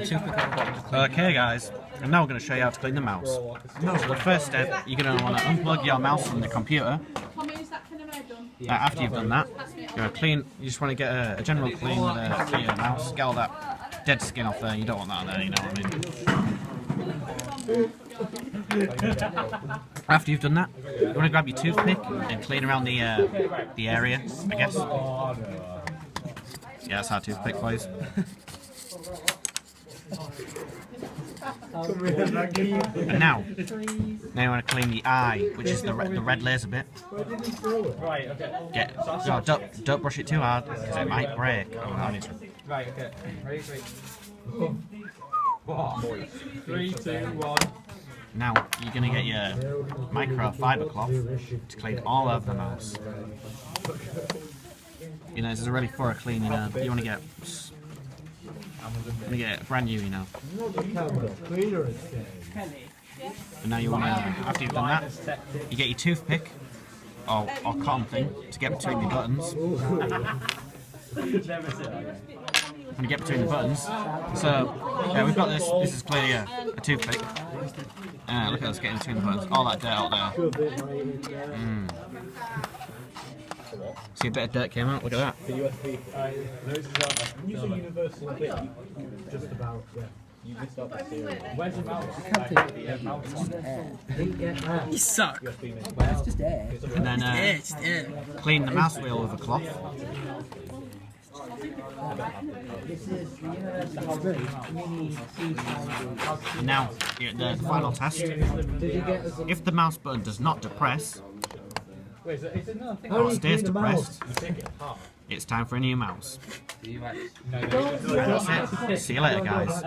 toothpick on the bottom. Okay guys, and now we're going to show you how to clean the mouse. So the first step, you're going to want to unplug your mouse from the computer. After you've done that, you just want to get a general clean with your mouse, get all that dead skin off there. You don't want that on there, you know what I mean. After you've done that, you want to grab your toothpick and clean around the area, I guess. Yeah, that's how a toothpick plays. And now you want to clean the eye, which is the red laser bit. Don't brush it too hard because it might break. Right, okay. Ready, 3, 2, 1. Now you're going to get your microfiber cloth to clean all over the mouse. You know, this is a really thorough clean. You want to get brand new, you know. And now you want to, after you've done that, you get your toothpick or cotton thing to get between your buttons. And you get between the buttons. So yeah, we've got this. This is clearly a toothpick. Look at us getting between the buttons. All that dirt out there. See, a bit of dirt came out. Look at that. Using universal bit, just about, yeah. You missed out the series. Where's the mouse? You suck. It's just air. And then clean the mouse wheel with a cloth. And now, the final test. If the mouse button does not depress, or stays depressed, it's time for a new mouse. That's it. See you later, guys.